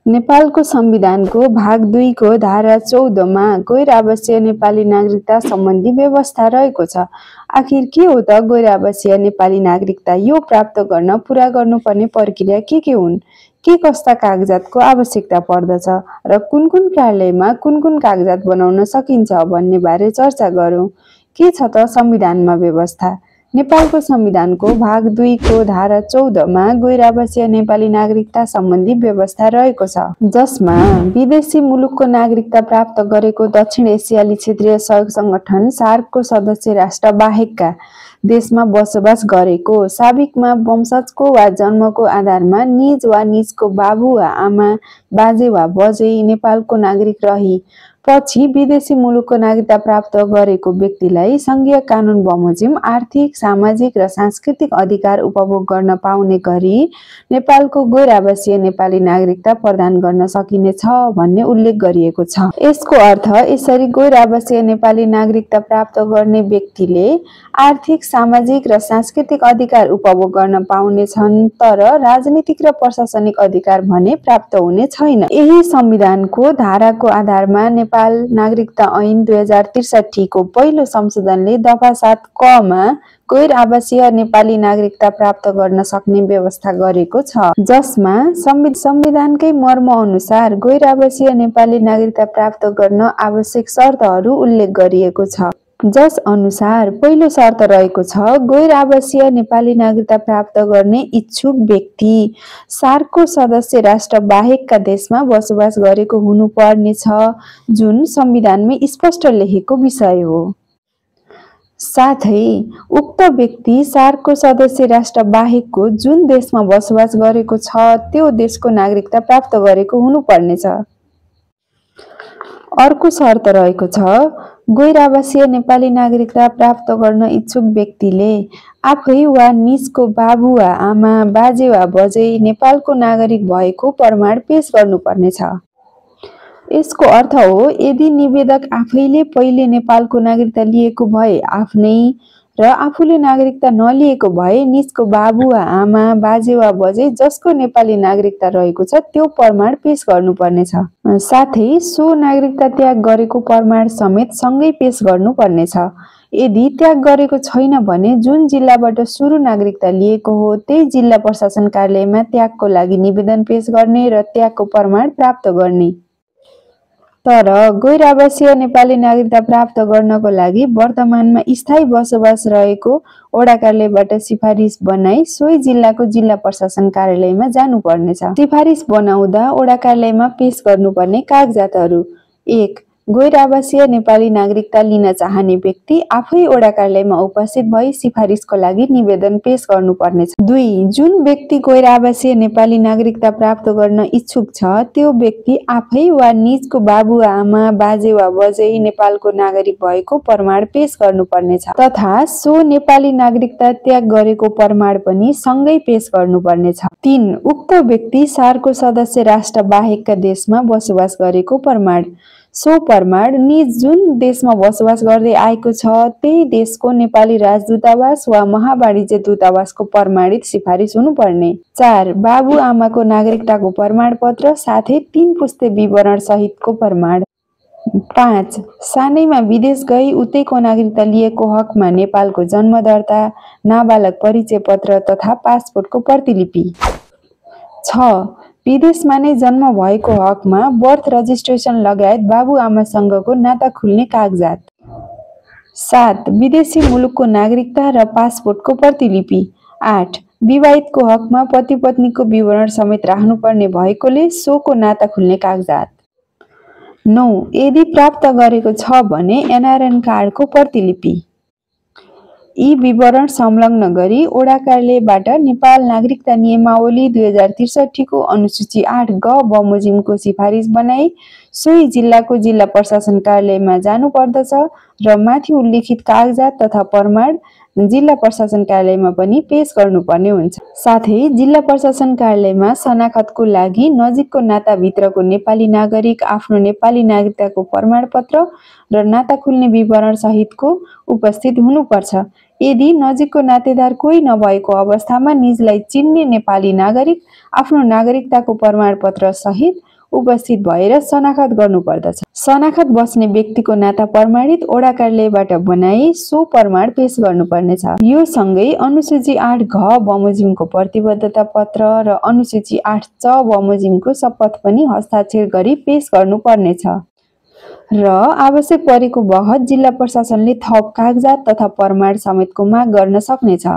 नेपालको संविधानको भाग 2 को धारा 14 मा गैर आवासीय नेपाली नागरिकता सम्बन्धी व्यवस्था रहेको छ। आखिर के हो त गैर आवासीय नेपाली नागरिकता? यो प्राप्त गर्न पूरा गर्नुपर्ने प्रक्रिया के हुन्? के कस्ता कागजातको आवश्यकता पर्दछ र कुन कार्यालयमा कुन कागजात बनाउन सकिन्छ भन्ने बारे चर्चा गरौँ। के छ त संविधानमा व्यवस्था? नेपालको संविधानको भाग 2 को धारा 14 मा गैर आवासीय नेपाली नागरिकता सम्बन्धी व्यवस्था रहेको छ, जसमा विदेशी मुलुकको नागरिकता प्राप्त गरेको दक्षिण एसियाली क्षेत्रीय सहयोग संगठन सार्कको सदस्य राष्ट्र बाहेकका देशमा बसोबास गरेको, साबिकमा वंशजको वा जन्मको आधारमा निज वा निजको बाबु वा आमा, बाजे वा बजै नेपालको नागरिक रही पछि विदेशी मुलुकको नागरिकता प्राप्त गरेको व्यक्तिलाई संघीय कानून बमोजिम आर्थिक, सामाजिक र सांस्कृतिक अधिकार उपभोग गर्न पाउने गरी नेपालको गैर आवासीय नेपाली नागरिकता प्रदान गर्न सकिनेछ भन्ने उल्लेख गरिएको छ। यसको अर्थ यसरी गैर आवासीय नेपाली नागरिकता प्राप्त गर्ने व्यक्तिले आर्थिक, सामाजिक र सांस्कृतिक अधिकार उपभोग गर्न पाउने छन्, तर राजनीतिक र प्रशासनिक अधिकार भने प्राप्त हुने छैन। यही संविधानको धाराको आधारमा नेपाल नागरिकता ऐन 2063 को पहिलो संशोधनले दफा 7 क मा गैर आवासीय नेपाली नागरिकता प्राप्त गर्न सक्ने व्यवस्था गरेको छ, जसमा संविधानकै मर्म अनुसार गैर आवासीय नेपाली नागरिकता प्राप्त गर्न आवश्यक शर्तहरू उल्लेख गरिएको छ। जस अनुसार पहिलो शर्त रहेको छ, गैर आवासीय नेपाली नागरिकता प्राप्त गर्ने इच्छुक व्यक्ति सार्कको सदस्य राष्ट्र बाहेकका देशमा बसोबास गरेको हुनुपर्नेछ, जुन संविधानमै स्पष्ट लेखेको विषय हो। साथै उक्त व्यक्ति सार्कको सदस्य राष्ट्र बाहेकको जुन देशमा बसोबास गरेको छ त्यो देशको नागरिकता प्राप्त गरेको हुनुपर्नेछ। अर्को शर्त रहेको छ, गैर आवासीय नेपाली नागरिकता प्राप्त गर्न इच्छुक व्यक्तिले आफै वा निजको बाबु वा आमा, बाजे वा बजै नेपालको नागरिक भएको प्रमाण पेश गर्नुपर्नेछ। यसको अर्थ हो, यदि निवेदक आफैले पहिले नेपालको नागरिकता लिएको भए आफ्नै र आफूले नागरिकता नलिएको भए निजको बाबु वा आमा, बाजे वा बजै जसको नेपाली नागरिकता रहेको छ त्यो प्रमाण पेश गर्नुपर्नेछ। साथै सो नागरिकता त्याग गरेको प्रमाण समेत सँगै पेश गर्नुपर्नेछ। यदि त्याग गरेको छैन भने जुन जिल्लाबाट सुरु नागरिकता लिएको हो त्यही जिल्ला प्रशासन कार्यालयमा त्यागको लागि निवेदन पेश गर्ने र त्यागको प्रमाण प्राप्त गर्ने। तर गैर आवासीय नेपाली नागरिकता प्राप्त गर्नको लागि वर्तमानमा स्थायी बसोबास रहेको वडा कार्यालयबाट सिफारिस बनाई सोही जिल्लाको जिल्ला प्रशासन कार्यालयमा जानुपर्नेछ। सिफारिस बनाउँदा वडा कार्यालयमा पेश गर्नुपर्ने कागजातहरू: 1. गैर आवासीय नेपाली नागरिकता लिन चाहने व्यक्ति आफै वडा कार्यालयमा उपस्थित भई सिफारिसको लागि निवेदन पेश गर्नुपर्नेछ। 2. जुन व्यक्ति गैर आवासीय नेपाली नागरिकता प्राप्त गर्न इच्छुक छ त्यो व्यक्ति आफै वा निजको बाबु आमा, बाजे वा बजै नेपालको नागरिक भएको प्रमाण पेश गर्नुपर्नेछ तथा सो नेपाली नागरिकता त्याग गरेको प्रमाण पनि सँगै पेश गर्नुपर्नेछ। 3. उक्त व्यक्ति सार्कको सदस्य राष्ट्र बाहेकका देशमा बसोबास गरेको प्रमाण। सो प्रमाण निज जुन देशमा बसोबास गर्दै आएको छ त्यही देशको नेपाली राजदूतावास वा महावाणिज्य दूतावासको प्रमाणित सिफारिस हुनुपर्ने। 4. बाबु आमाको नागरिकताको प्रमाणपत्र साथै 3 पुस्ते विवरण सहितको प्रमाण। 5. सानैमा विदेश गई उतैको नागरिकता लिएको हकमा नेपालको जन्म दर्ता, नाबालक परिचय पत्र तथा पासपोर्टको प्रतिलिपि। 6. विदेशमा नै जन्म भएको हकमा बर्थ रजिस्ट्रेसन लगायत बाबु आमासँगको नाता खुल्ने कागजात। 7. विदेशी मुलुकको नागरिकता र पासपोर्टको प्रतिलिपि। 8. विवाहितको हकमा पति पत्नीको विवरण समेत राख्नुपर्ने भएकोले सोको नाता खुल्ने कागजात। 9. यदि प्राप्त गरेको छ भने एनआरएन कार्डको प्रतिलिपि। यी विवरण संलग्न गरी वडा कार्यालयबाट नेपाल नागरिकता नियमावली 2063 को अनुसूची 8 ग बमोजिमको सिफारिस बनाई सोही जिल्लाको जिल्ला प्रशासन कार्यालयमा जानुपर्दछ र माथि उल्लेखित कागजात तथा प्रमाण जिल्ला प्रशासन कार्यालयमा पनि पेश गर्नुपर्ने हुन्छ। साथै जिल्ला प्रशासन कार्यालयमा शनाखतको लागि नजिकको नाताभित्रको नेपाली नागरिक आफ्नो नेपाली नागरिकताको प्रमाणपत्र र नाता खुल्ने विवरण सहितको उपस्थित हुनुपर्छ। यदि नजिकको नातेदार कोही नभएको अवस्थामा निजलाई चिन्ने नेपाली नागरिक आफ्नो नागरिकताको प्रमाणपत्र सहित उपस्थित भएर शनाखत गर्नुपर्दछ। शनाखत बस्ने व्यक्तिको नाता प्रमाणित ओडा कार्यालयबाट बनाई सो प्रमाण पेश गर्नुपर्नेछ। यो सँगै अनुसूची 8 घ बमोजिमको प्रतिबद्धता पत्र र अनुसूची 8 च बमोजिमको शपथ पनि हस्ताक्षर गरी पेश गर्नुपर्नेछ। र आवश्यक परेको बखत जिल्ला प्रशासनले थप कागजात तथा प्रमाण समेतको माग गर्न सक्नेछ।